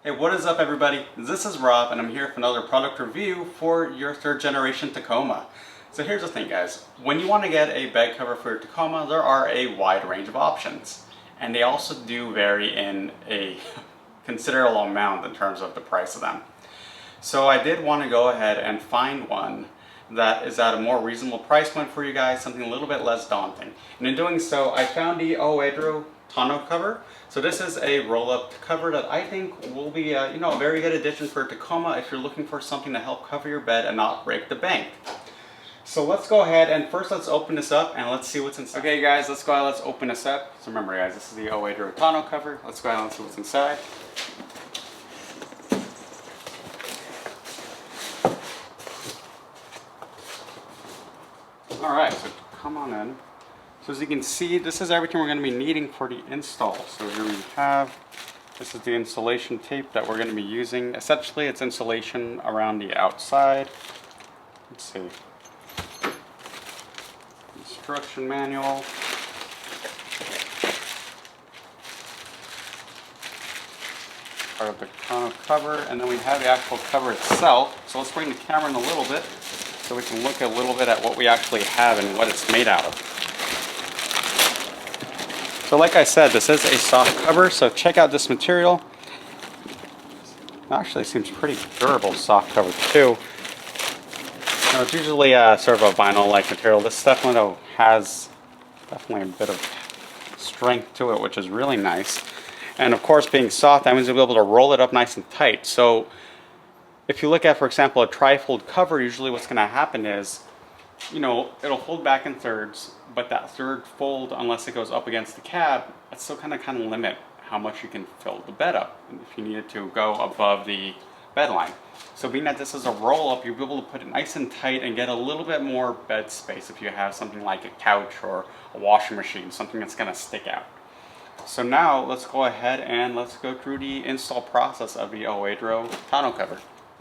Hey, what is up everybody? This is Rob and I'm here for another product review for your third generation Tacoma. So here's the thing guys, when you want to get a bed cover for your Tacoma, there are a wide range of options. And they also do vary in a considerable amount in terms of the price of them. So I did want to go ahead and find one that is at a more reasonable price point for you guys, something a little bit less daunting. And in doing so, I found the Oedro tonneau cover. So this is a roll-up cover that I think will be a very good addition for Tacoma if you're looking for something to help cover your bed and not break the bank. So let's go ahead and first let's open this up and let's see what's inside. Okay guys, let's go ahead, let's open this up. So remember guys, this is the Oedro tonneau cover. Let's go ahead and see what's inside. Alright, so come on in. So as you can see, this is everything we're going to be needing for the install. So here we have, this is the installation tape that we're going to be using. Essentially it's insulation around the outside. Let's see. Instruction manual. Part of the tonneau cover, and then we have the actual cover itself. So let's bring the camera in a little bit so we can look a little bit at what we actually have and what it's made out of. So like I said, this is a soft cover, so check out this material. It actually seems pretty durable, soft cover too. Now, it's usually sort of a vinyl-like material. This definitely has a bit of strength to it, which is really nice. And of course, being soft, that means you'll be able to roll it up nice and tight. So if you look at, for example, a tri-fold cover, usually what's going to happen is, it'll fold back in thirds, but that third fold, unless it goes up against the cab, it's still kind of limit how much you can fill the bed up if you needed to go above the bed line. So being that this is a roll-up, you'll be able to put it nice and tight and get a little bit more bed space if you have something like a couch or a washing machine, something that's going to stick out. So now let's go ahead and let's go through the install process of the Oedro tonneau cover.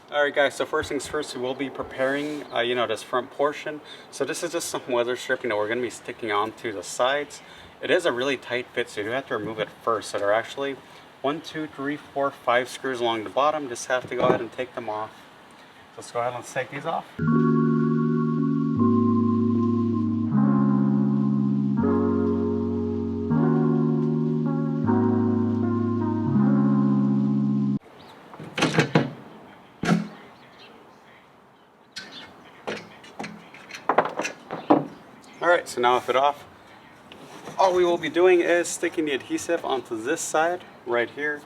Alright guys, so first things first, we will be preparing, this front portion. So this is just some weather stripping that we're going to be sticking onto the sides. It is a really tight fit, so you do have to remove it first. So there are actually 1, 2, 3, 4, 5 screws along the bottom. Just have to go ahead and take them off. Let's go ahead and let's take these off. Alright, so now with it off, all we will be doing is sticking the adhesive onto this side right here.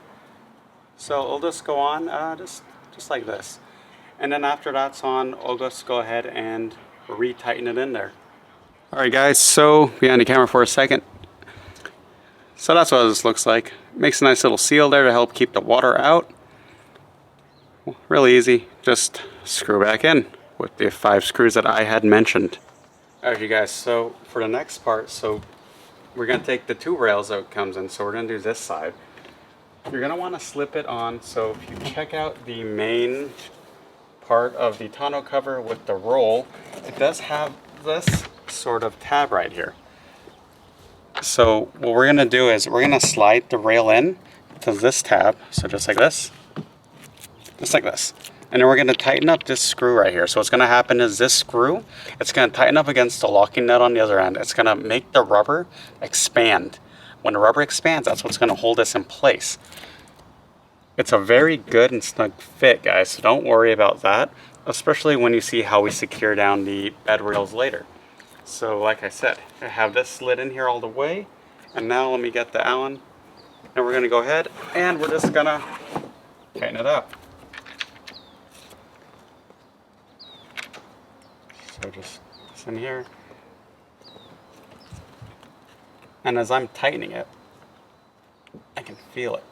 So it'll just go on just like this. And then after that's on, I'll just go ahead and re-tighten it in there. Alright guys, so behind the camera for a second. So that's what this looks like. Makes a nice little seal there to help keep the water out. Really easy, just screw back in with the 5 screws that I had mentioned. Alright you guys, so for the next part, so we're going to take the 2 rails that it comes in, so we're going to do this side. You're going to want to slip it on, so if you check out the main part of the tonneau cover with the roll, it does have this sort of tab right here. So what we're going to do is we're going to slide the rail in to this tab, so just like this. Just like this. And then we're going to tighten up this screw right here. So what's going to happen is this screw, it's going to tighten up against the locking nut on the other end. It's going to make the rubber expand. When the rubber expands, that's what's going to hold this in place. It's a very good and snug fit, guys, so don't worry about that, especially when you see how we secure down the bed rails later. So like I said, I have this slid in here all the way. And now let me get the Allen. And we're going to go ahead and we're just going to tighten it up. So just this in here, and as I'm tightening it, I can feel it.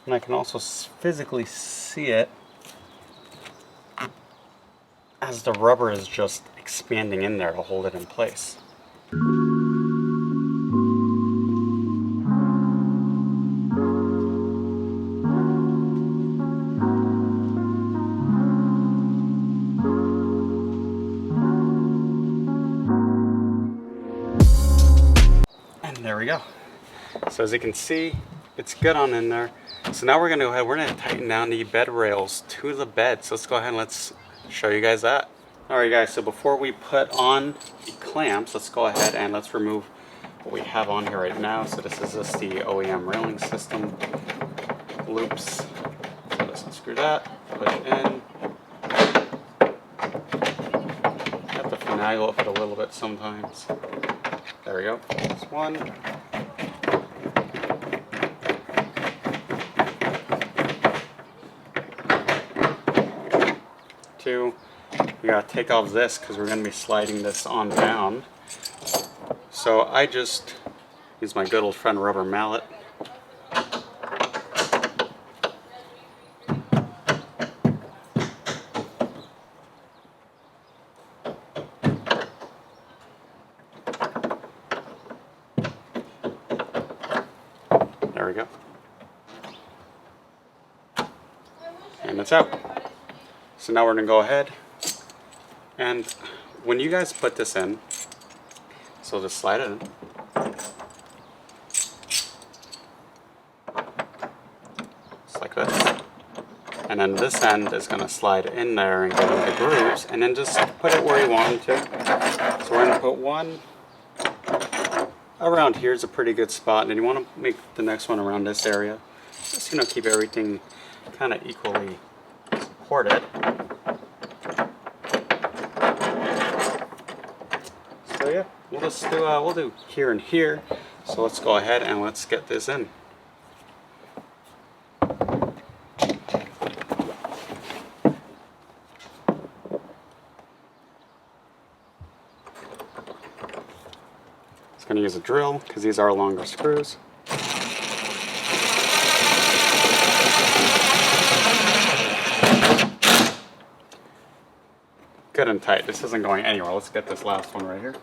And I can also physically see it as the rubber is just expanding in there to hold it in place. we go. So as you can see, it's good on in there. So now we're gonna go ahead, we're gonna tighten down the bed rails to the bed. So let's go ahead and let's show you guys that. All right guys, so before we put on the clamps, let's go ahead and let's remove what we have on here right now. So this is just the OEM railing system loops. So let's unscrew that, push in. Have to finagle it a little bit sometimes. There we go, that's one. Two. We gotta take off this because we're gonna be sliding this on down. So I just use my good old friend rubber mallet. There we go. And it's out. So now we're gonna go ahead and when you guys put this in, so just slide it in. Just like this. And then this end is gonna slide in there and get into the grooves and then just put it where you want it to. So we're gonna put one around here is a pretty good spot, and then you wanna make the next one around this area. Just, you know, keep everything kind of equally supported. So yeah, we'll do here and here. So let's go ahead and let's get this in. Just gonna use a drill because these are longer screws. Good and tight. This isn't going anywhere. Let's get this last one right here.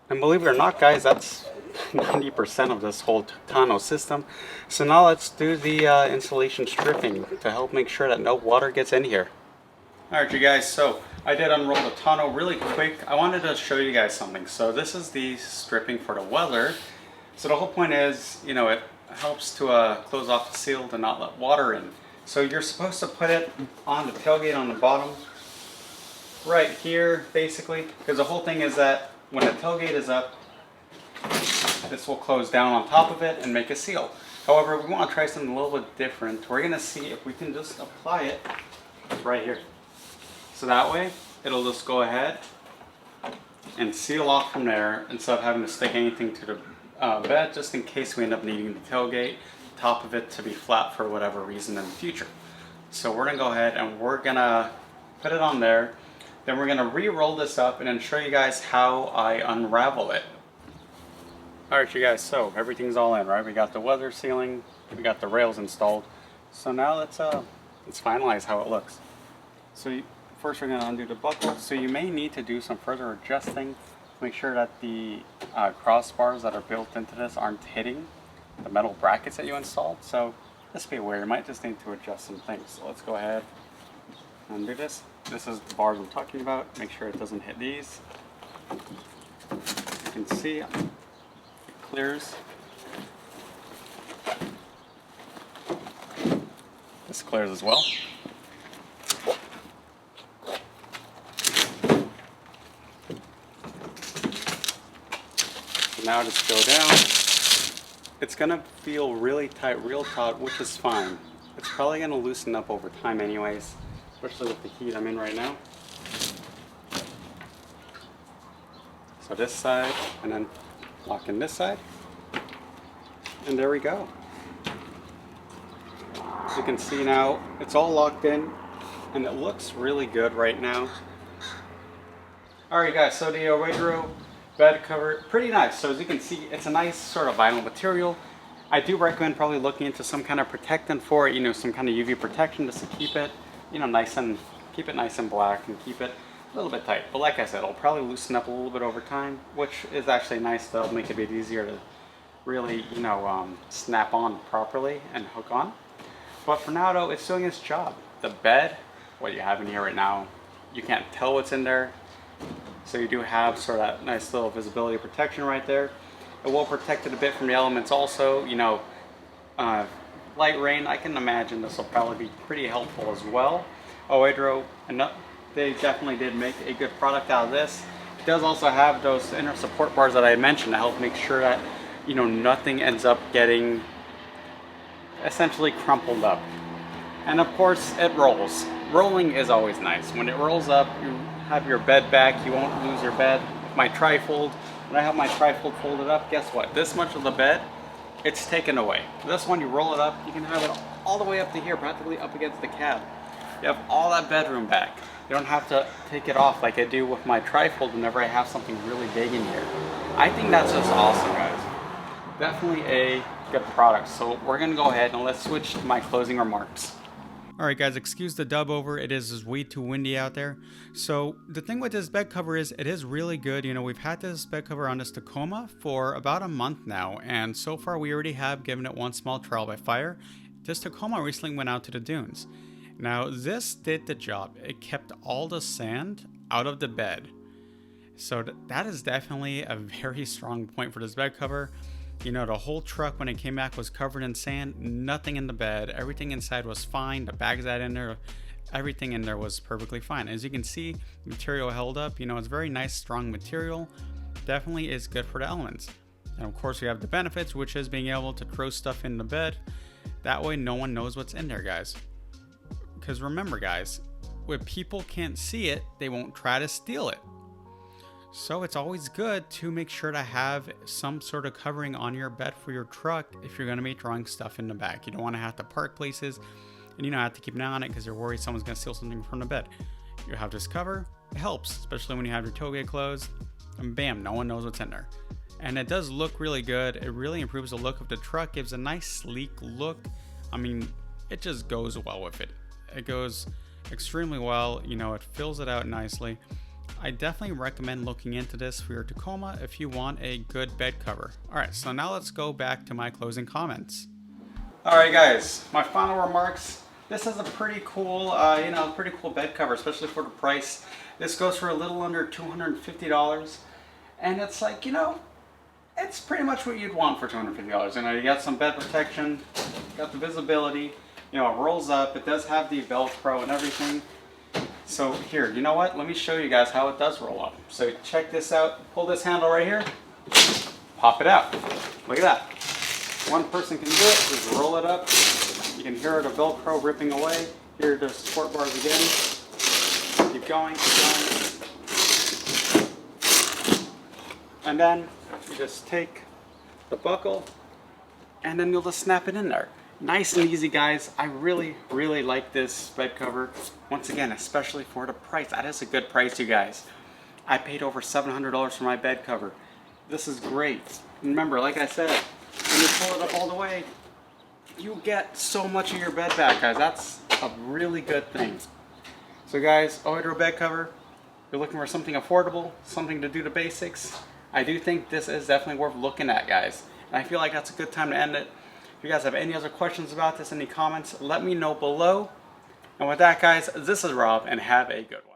And believe it or not, guys, that's 90% of this whole Tonneau system. So now let's do the insulation stripping to help make sure that no water gets in here. Alright you guys, so I did unroll the Tonneau really quick. I wanted to show you guys something. So this is the stripping for the weather. So the whole point is, you know, it helps to close off the seal to not let water in. So you're supposed to put it on the tailgate on the bottom, right here basically, because the whole thing is that when the tailgate is up, this will close down on top of it and make a seal. However, we want to try something a little bit different. We're going to see if we can just apply it right here. So that way, it'll just go ahead and seal off from there instead of having to stick anything to the bed, just in case we end up needing the tailgate, top of it to be flat for whatever reason in the future. So we're going to go ahead and we're going to put it on there. Then we're going to re-roll this up and then show you guys how I unravel it. Alright you guys, so everything's all in, right? We got the weather sealing, we got the rails installed. So now let's finalize how it looks. So first we're going to undo the buckle. So you may need to do some further adjusting. Make sure that the crossbars that are built into this aren't hitting the metal brackets that you installed. So just be aware, you might just need to adjust some things. So let's go ahead and undo this. This is the bars I'm talking about. Make sure it doesn't hit these. You can see it clears. This clears as well. Now just go down. It's gonna feel really tight, real taut, which is fine. It's probably gonna loosen up over time anyways, especially with the heat I'm in right now. So this side, and then lock in this side. And there we go. As you can see now, it's all locked in, and it looks really good right now. Alright guys, so the Oedro bed cover, pretty nice. So as you can see, it's a nice sort of vinyl material. I do recommend probably looking into some kind of protectant for it, you know, some kind of UV protection just to keep it, you know, keep it nice and black and keep it a little bit tight. But like I said, it'll probably loosen up a little bit over time, which is actually nice. That'll make it a bit easier to really, you know, snap on properly and hook on. But for now though, it's doing its job. the bed, what you have in here right now, you can't tell what's in there. So you do have sort of that nice little visibility protection right there. It will protect it a bit from the elements also, you know, light rain. I can imagine this will probably be pretty helpful as well. Oedro, and they definitely did make a good product out of this. It does also have those inner support bars that I mentioned to help make sure that, you know, nothing ends up getting essentially crumpled up. And of course it rolls. Rolling is always nice. When it rolls up, you have your bed back, you won't lose your bed. My trifold, when I have my trifold folded up, guess what? This much of the bed, it's taken away. This one, you roll it up, you can have it all the way up to here, practically up against the cab. You have all that bedroom back. You don't have to take it off like I do with my trifold whenever I have something really big in here. I think that's just awesome, guys. Definitely a good product. So we're gonna go ahead and let's switch to my closing remarks. Alright guys, excuse the dub over, it is way too windy out there. So the thing with this bed cover is it is really good. You know, we've had this bed cover on this Tacoma for about a month now, and so far we already have given it one small trial by fire. This Tacoma recently went out to the dunes. Now this did the job. It kept all the sand out of the bed. So that is definitely a very strong point for this bed cover. You know, the whole truck when it came back was covered in sand, nothing in the bed, everything inside was fine, the bags that in there, everything in there was perfectly fine. As you can see, the material held up, you know, it's very nice, strong material, definitely is good for the elements. And of course we have the benefits, which is being able to throw stuff in the bed, that way no one knows what's in there, guys. Because remember guys, when people can't see it, they won't try to steal it. So it's always good to make sure to have some sort of covering on your bed for your truck if you're going to be throwing stuff in the back. You don't want to have to park places and, you know, have to keep an eye on it because you're worried someone's going to steal something from the bed. You have this cover, it helps, especially when you have your tailgate closed, and bam, no one knows what's in there. And it does look really good. It really improves the look of the truck, gives a nice sleek look. I mean, it just goes well with it. It goes extremely well, you know, it fills it out nicely. I definitely recommend looking into this for your Tacoma if you want a good bed cover. Alright, so now let's go back to my closing comments. Alright guys, my final remarks. This is a pretty cool, you know, pretty cool bed cover, especially for the price. This goes for a little under $250. And it's like, you know, it's pretty much what you'd want for $250. You know, you got some bed protection, you got the visibility, you know, it rolls up, it does have the Velcro and everything. So here, you know what? Let me show you guys how it does roll up. So check this out. Pull this handle right here. Pop it out. Look at that. One person can do it. Just roll it up. You can hear the Velcro ripping away. Here are the support bars again. Keep going, keep going. And then you just take the buckle and then you'll just snap it in there. Nice and easy, guys. I really like this bed cover. Once again, especially for the price. That is a good price, you guys. I paid over $700 for my bed cover. This is great. Remember, like I said, when you pull it up all the way, you get so much of your bed back, guys. That's a really good thing. So guys, Oedro bed cover. You're looking for something affordable, something to do the basics. I do think this is definitely worth looking at, guys. And I feel like that's a good time to end it. If you guys have any other questions about this, any comments, let me know below. And with that, guys, this is Rob, and have a good one.